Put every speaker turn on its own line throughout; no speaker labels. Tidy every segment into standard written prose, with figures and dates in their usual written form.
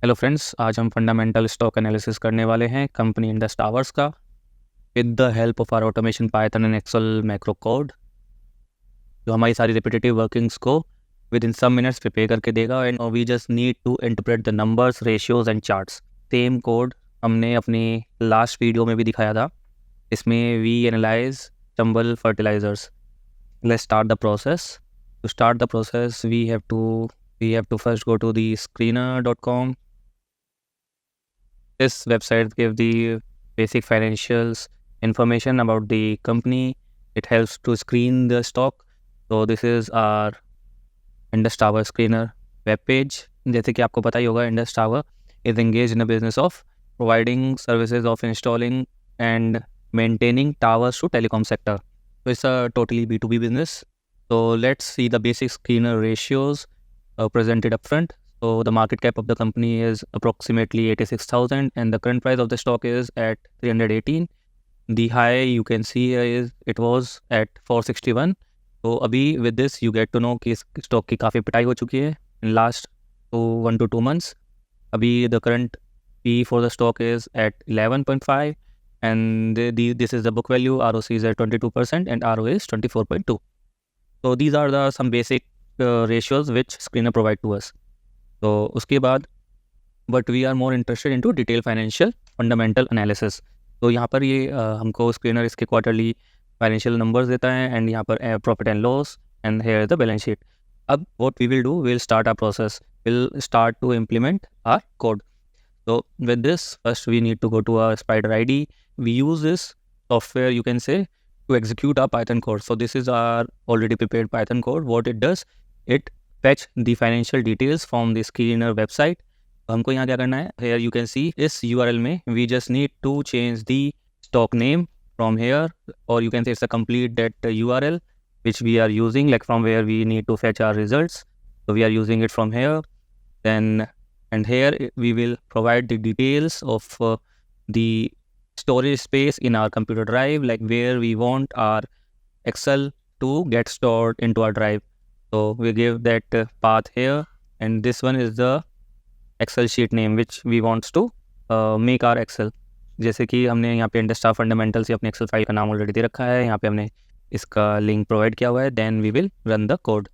Hello friends, आज हम fundamental stock analysis करने वाले हैं कंपनी इंडस टावर्स का with the help of our automation Python and Excel macro code, जो हमारी सारी रिपीटेटिव वर्किंग्स को within some minutes prepare करके देगा। And we just need to interpret the numbers, ratios and charts. Same code हमने अपनी last video में भी दिखाया था। इसमें we analyse Chambal Fertilisers. Let's start the process. To start the process we have to first go to the screener.com. This website gives the basic financials information about the company. It helps to screen the stock. So this is our Indus Tower Screener web page. जैसे कि आपको पता ही होगा, Indus Tower is engaged in a business of providing services of installing and maintaining towers to telecom sector. So it's a totally B2B business. So let's see the basic screener ratios presented up front. So the market cap of the company is approximately 86,000 and the current price of the stock is at 318. The high you can see here is it was at 461. तो अभी with this you get to know कि इस stock की काफ़ी पिटाई हो चुकी है in last 1 to 2 months. अभी the current P for the stock is at 11.5 and this is the book value. ROC is at 22% and ROA is 24.2. So these are the some basic ratios which Screener provide to us. तो उसके बाद but we are more interested into detail financial fundamental analysis. तो यहाँ पर ये हमको screener इसके quarterly financial numbers देता है एंड यहाँ पर profit and loss and here the balance sheet. अब what we will do, will start our process, will start to implement our code. तो with this first we need to go to our Spyder IDE. We use this software you can say to execute our Python code. So this is our already prepared Python code. What it does, it fetch the financial details from the Screener website. तो हमको यहाँ क्या करना है, here you can see इस URL में we just need to change the stock name from here, or you can say it's a complete that URL which we are using, like from where we need to fetch our results. So we are using it from here. Then and here we will provide the details of the storage space in our computer drive, like where we want our Excel to get stored into our drive. So we give that path here, and this one is the Excel sheet name which we want to make our Excel. जैसे कि हमने यहाँ पे Indus tower fundamental से अपने Excel file का नाम already दे रखा है, यहाँ पे हमने इसका लिंक प्रोवाइड किया हुआ है. Then we will run the code.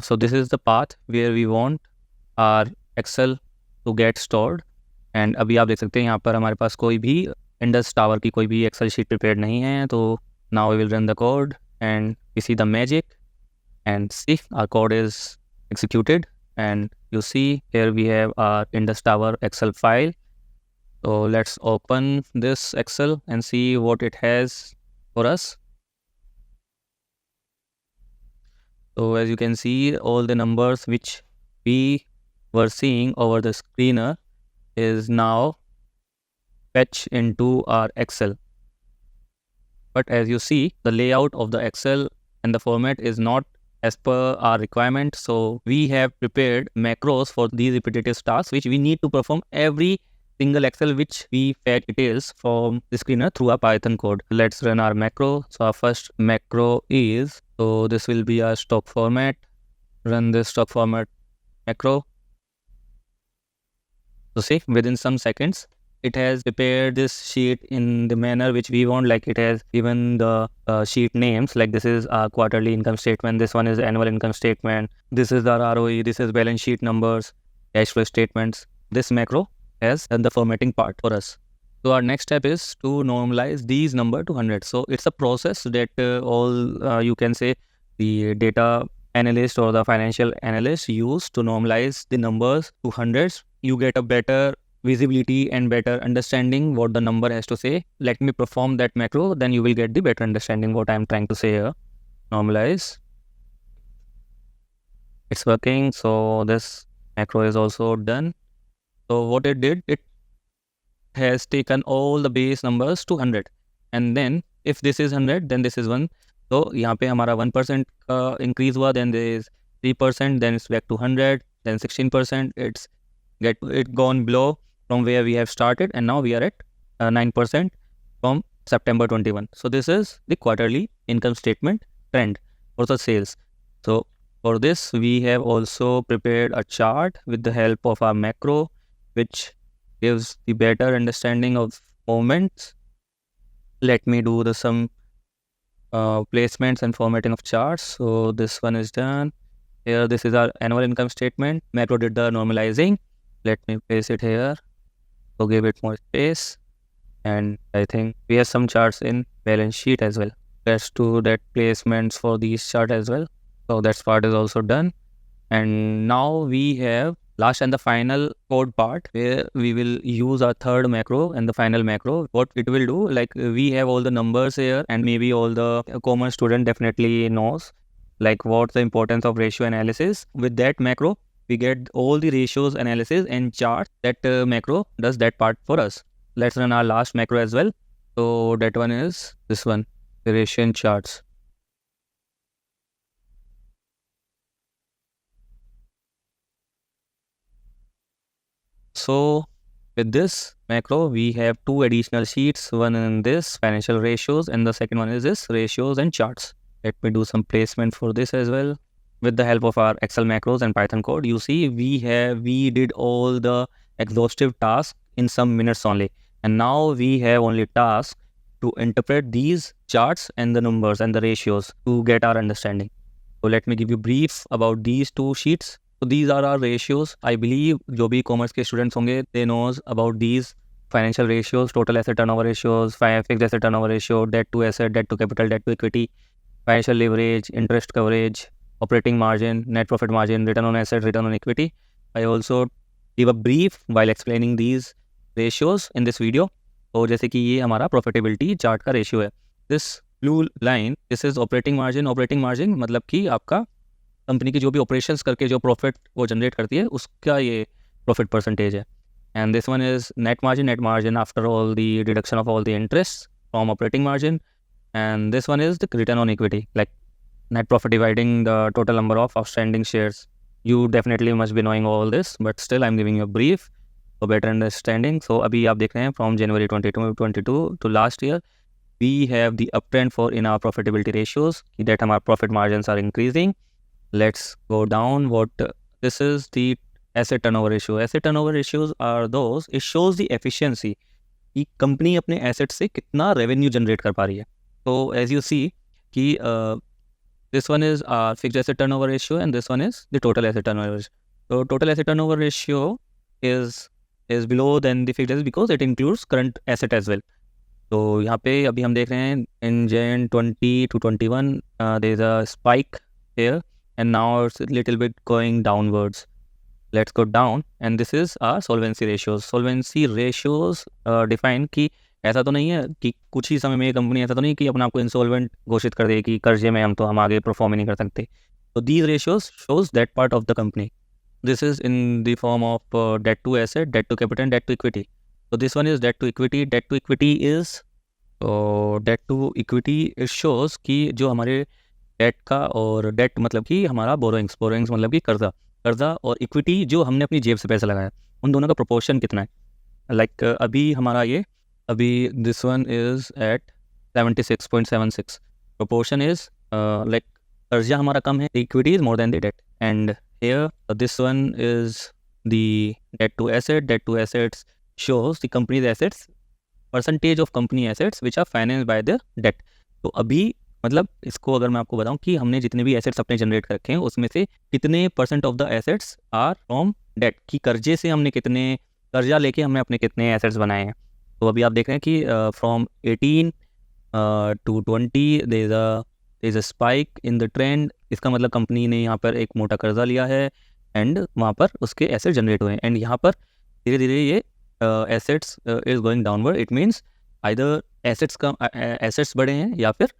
So this is the path where we want our Excel to get stored. And अभी आप देख सकते हैं यहाँ पर हमारे पास कोई भी इंडस टावर की कोई भी एक्सेल शीट प्रिपेयर नहीं है. तो now we will run the code and we see the magic and see our code is executed and you see here we have our Indus Tower Excel file. So let's open this Excel and see what it has for us. So as you can see, all the numbers which we were seeing over the screener is now fetched into our Excel. But as you see, the layout of the Excel and the format is not as per our requirement. So we have prepared macros for these repetitive tasks which we need to perform every single Excel which we fetch details from the screener through our Python code. Let's run our macro. So our first macro is, so this will be our stock format. Run this stock format macro. So see, within some seconds, it has prepared this sheet in the manner which we want. Like it has given the sheet names, like this is our quarterly income statement, this one is annual income statement, this is our ROE, this is balance sheet numbers, cash flow statements. This macro has done the formatting part for us. So our next step is to normalize these number to 100. So it's a process that all you can say the data analyst or the financial analyst use to normalize the numbers to hundreds. You get a better visibility and better understanding what the number has to say. Let me perform that macro, then you will get the better understanding what I am trying to say here. Normalize. It's working. So this macro is also done. So what it did, it has taken all the base numbers to 100. And then if this is 100, then this is 1. तो यहाँ पे हमारा 1% का increase हुआ, then there is 3%, then it's back to 100, then 16%. It gone below from where we have started, and now we are at 9% from September 21. So this is the quarterly income statement trend for the sales. So For this, we have also prepared a chart with the help of our macro, which gives the better understanding of movements. Let me do some placements and formatting of charts. So this one is done. Here, this is our annual income statement. Macro did the normalizing. Let me place it here. So give it more space. And I think we have some charts in balance sheet as well. Let's do that placements for these chart as well. So that part is also done. And now we have last and the final code part where we will use our third macro and the final macro. What it will do, like we have all the numbers here, and maybe all the common student definitely knows like what's the importance of ratio analysis. With that macro, we get all the ratios analysis and charts. That macro does that part for us. Let's run our last macro as well. So that one is this one, the ratio and charts. So with this macro, we have two additional sheets, one in this financial ratios and the second one is this ratios and charts. Let me do some placement for this as well. With the help of our Excel macros and Python code, you see we did all the exhaustive tasks in some minutes only. And now we have only tasks to interpret these charts and the numbers and the ratios to get our understanding. So let me give you brief about these two sheets. So these are our ratios. I believe जो भी commerce के students होंगे, they knows about these financial ratios, total asset turnover ratios, fixed asset turnover ratio, debt to asset, debt to capital, debt to equity, financial leverage, interest coverage, operating margin, net profit margin, return on asset, return on equity. I also give a brief while explaining these ratios in this video. तो जैसे कि ये हमारा profitability chart का ratio है. This blue line, this is operating margin. Operating margin मतलब कि आपका कंपनी की जो भी ऑपरेशंस करके जो प्रॉफिट वो जनरेट करती है उसका ये प्रॉफिट परसेंटेज है. And this one is net margin after all the deduction of all the interest from operating margin. And this one is the return on equity, like net profit dividing the total number of outstanding shares. You definitely must be knowing all this, but still I'm giving you a brief for better understanding. So अभी आप देख रहे हैं from January 2022 to last year, we have the uptrend for in our profitability ratios that our profit margins are increasing. Let's go down. This is the asset turnover ratio. Asset turnover ratios are those, it shows the efficiency कि company अपने asset से कितना revenue generate कर पा रही है. तो as you see कि this one is fixed asset turnover ratio and this one is the total asset turnover ratio. So total asset turnover ratio is below than the fixed asset because it includes current asset as well. तो यहाँ पे अभी हम देख रहे हैं in Jan 20 to 21 there is a spike here and now it's a little bit going downwards. Let's go down and this is our solvency ratios. Solvency ratios define कि ऐसा तो नहीं है कि कुछ ही समय में ये कंपनी ऐसा तो नहीं कि अपने आप को इंसॉल्वेंट घोषित कर दे कि कर्जे में हम आगे परफॉर्म ही नहीं कर सकते. तो these ratios shows that part of the company. This is in the form of debt to asset, debt to capital and debt to equity. तो this one is debt to equity. Debt to equity is debt to equity is shows कि जो हमारे date का, और date मतलब कि हमारा borrowings मतलब कि कर्जा और इक्विटी जो हमने अपनी जेब से पैसा लगाया, उन दोनों का प्रोपोर्शन कितना है. लाइक अभी हमारा ये this one is at 76.76. Proportion is like कर्जा हमारा कम है, equity is more than the debt. And here this one is the debt to asset. Debt to assets shows the company's assets, percentage of company assets which are financed by the debt. तो अभी मतलब इसको अगर मैं आपको बताऊं कि हमने जितने भी एसेट्स अपने जनरेट कर रखे हैं उसमें से कितने % of the assets are from debt, कि कर्जे से हमने कितने कर्जा लेके हमने अपने कितने एसेट्स बनाए हैं. तो अभी आप देख रहे हैं कि from 18 to 20 there is a spike in the trend. इसका मतलब कंपनी ने यहाँ पर एक मोटा कर्जा लिया है एंड वहाँ पर उसके एसेट जनरेट हुए हैं. एंड यहाँ पर धीरे धीरे ये assets is going downward. It means either assets बढ़े हैं या फिर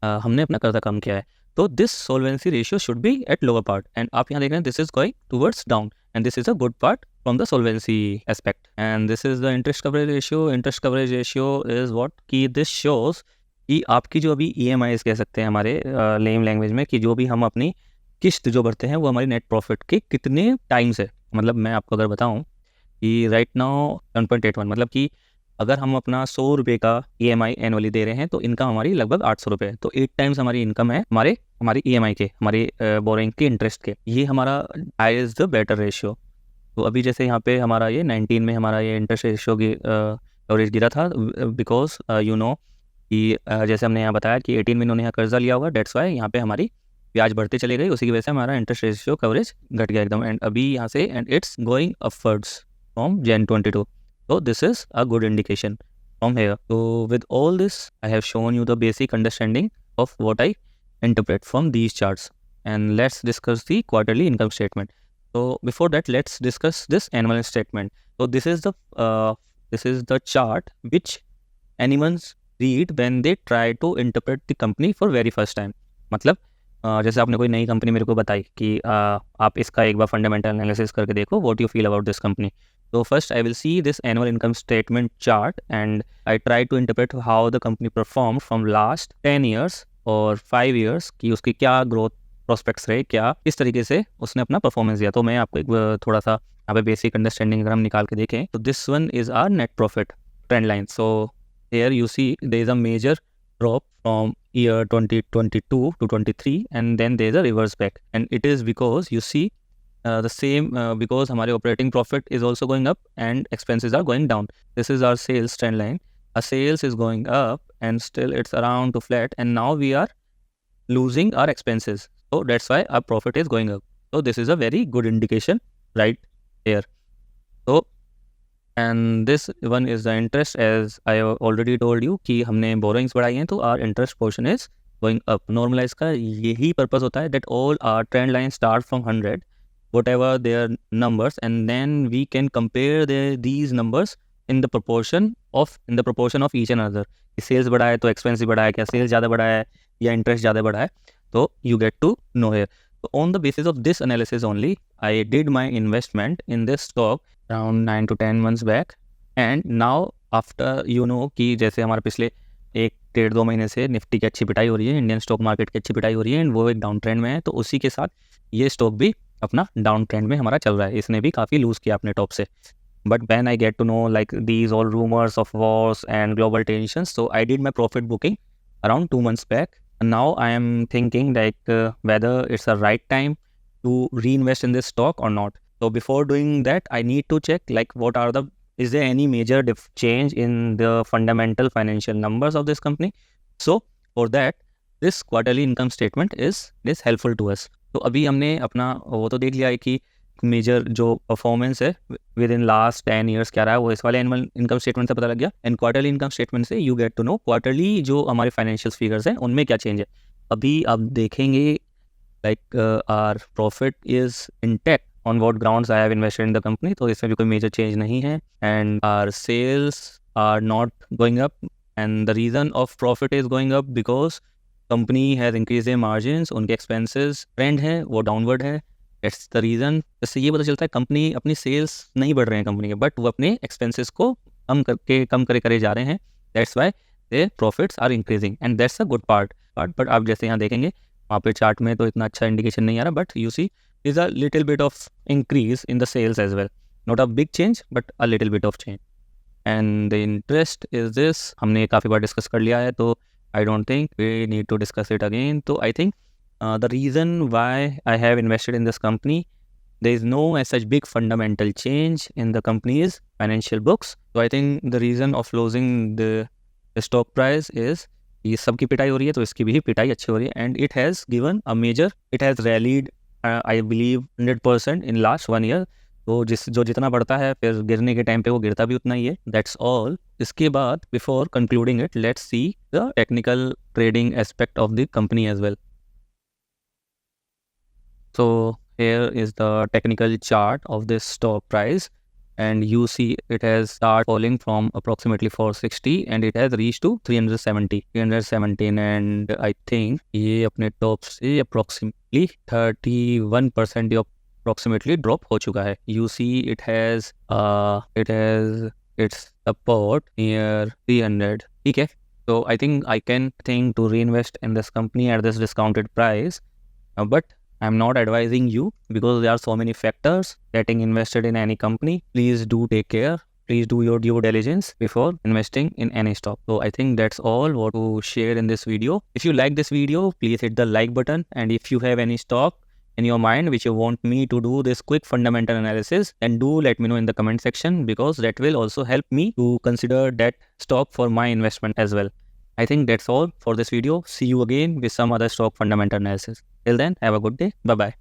हमने अपना कर्जा कम किया है. तो this solvency ratio should be at lower part and आप यहाँ देख रहे हैं this is going towards down and this is a good part from the solvency aspect. And this is the interest coverage ratio. Interest coverage ratio is what कि this shows कि आपकी जो अभी EMIs कह सकते हैं हमारे लेम लैंग्वेज में, कि जो भी हम अपनी किस्त जो भरते हैं वो हमारी नेट प्रॉफिट के कितने टाइम्स है. मतलब मैं आपको अगर बताऊं कि राइट नाउ 7.81 मतलब कि अगर हम अपना 100 रुपये का EMI एनुअली दे रहे हैं तो इनकम हमारी लगभग 800 रुपये है। तो 8 टाइम्स हमारी इनकम है हमारी EMI के, हमारी बोरिंग के इंटरेस्ट के। ये हमारा I is the better ratio. तो अभी जैसे यहाँ पे हमारा ये 19 में हमारा ये इंटरेस्ट रेशियो की कवरेज गिरा था, बिकॉज यू नो कि जैसे हमने यहाँ बताया कि 18 में इन्होंने यहाँ कर्जा लिया होगा, डेट्स वाई यहाँ पे हमारी ब्याज बढ़ते चले गई, उसी की वजह से हमारा इंटरेस्ट रेशियो कवरेज घट गया एकदम। एंड अभी यहाँ से and it's going upwards from Jan 22। So this is a good indication from here. So with all this, I have shown you the basic understanding of what I interpret from these charts. And let's discuss the quarterly income statement. So before that, let's discuss this annual statement. So this is the chart which anyone read when they try to interpret the company for very first time. मतलब जैसे आपने कोई नई company मेरे को बताई कि आप इसका एक बार फंडामेंटल एनालिसिस करके देखो, what you feel about this company. So first I will see this annual income statement chart and I try to interpret how the company performed from last 10 years और 5 years कि उसकी क्या growth prospects रहे, क्या किस तरीके से उसने अपना परफॉर्मेंस दिया। तो मैं आपको एक थोड़ा सा यहाँ पे बेसिक अंडरस्टैंडिंग अगर हम निकाल के देखें तो this one is our net profit trend line. So here you see there is a major drop from year 2022 to 23 and then there is a reverse back, and it is because you see the same because हमारे operating profit is also going up and expenses are going down. This is our sales trend line. Our sales is going up and still it's around to flat, and now we are losing our expenses. So that's why our profit is going up. So this is a very good indication right here. So and this one is the interest, as I already told you कि हमने borrowings बढ़ाई हैं तो our interest portion is going up. Normalize का यही purpose होता है that all our trend lines start from 100 whatever their numbers, and then we can compare these numbers in the proportion of each another. कि sales बढ़ा है तो expense भी बढ़ा है, क्या sales ज़्यादा बढ़ा है या interest ज़्यादा बढ़ा है, तो you get to know here. So on the basis of this analysis only, I did my investment in this stock around 9 to 10 months back, and now after you know कि जैसे हमारे पिछले 1-1.5-2 महीने से निफ्टी की अच्छी पिटाई हो रही है, इंडियन स्टॉक मार्केट की अच्छी पिटाई हो रही है, एंड वो एक डाउन ट्रेंड में है, तो उसी के साथ ये स्टॉक भी अपना डाउन ट्रेंड में हमारा चल रहा है। इसने भी काफ़ी लूज़ किया अपने टॉप से। But when I get to know like these all rumours of wars and global tensions, so I did my profit booking around 2 months back. And now I am thinking like whether it's a right time to reinvest in this stock or not. So before doing that, I need to check like is there any major change in the fundamental financial numbers of this company. So for that, this quarterly income statement is helpful to us. तो अभी हमने अपना वो तो देख लिया है कि मेजर जो परफॉर्मेंस है विद इन लास्ट 10 ईयर्स क्या रहा है, वो इस वाले एनुअल इनकम स्टेटमेंट से पता लग गया। एंड क्वार्टरली इनकम स्टेटमेंट से you get to know quarterly जो हमारे फाइनेंशियल फिगर्स हैं उनमें क्या चेंज है। अभी आप देखेंगे like our profit is intact on what grounds I have invested in the company, तो इसमें भी कोई मेजर चेंज नहीं है। And our sales are not going up, and the reason of profit is going up because company has increase their margins, उनके expenses trend है वो downward है। That's the reason. इससे ये पता चलता है कंपनी अपनी सेल्स नहीं बढ़ रहे हैं कंपनी के, बट वो अपने एक्सपेंसेस को कम करे जा रहे हैं। That's why they profits are increasing, and that's a good part. But आप जैसे यहाँ देखेंगे वहाँ पे चार्ट में तो इतना अच्छा इंडिकेशन नहीं आ रहा, but you see is a little bit of increase in the sales as well, not a big change but a little bit of change. And the interest is this, हमने काफ़ी बार डिस्कस कर लिया है, तो I don't think we need to discuss it again. तो I think the reason why I have invested in this company, there is no as such big fundamental change in the company's financial books. So I think the reason of losing the stock price is ये सबकी पिटाई हो रही है तो इसकी भी पिटाई अच्छी हो रही है, and it has given a major, it has rallied I believe 100% in last 1 year. तो जो जितना बढ़ता है फिर गिरने के टाइम पे वो गिरता भी उतना ही है। That's all. इसके बाद before concluding it, let's see the technical trading aspect of the company as well. So here is the technical chart of this stock price, and you see it has started falling from approximately 460 and it has reached to 317, and I think ये अपने top से approximately 31% approximately drop हो चुका है. You see it has its support near 300. ठीक है, so I think I can think to reinvest in this company at this discounted price, but I'm not advising you because there are so many factors getting invested in any company. Please do take care. please do your due diligence before investing in any stock. So I think that's all what to share in this video. If you like this video, please hit the like button, and if you have any stock in your mind which you want me to do this quick fundamental analysis, then do let me know in the comment section, because that will also help me to consider that stock for my investment as well. I think that's all for this video. See you again with some other stock fundamental analysis. Till then, have a good day. Bye bye.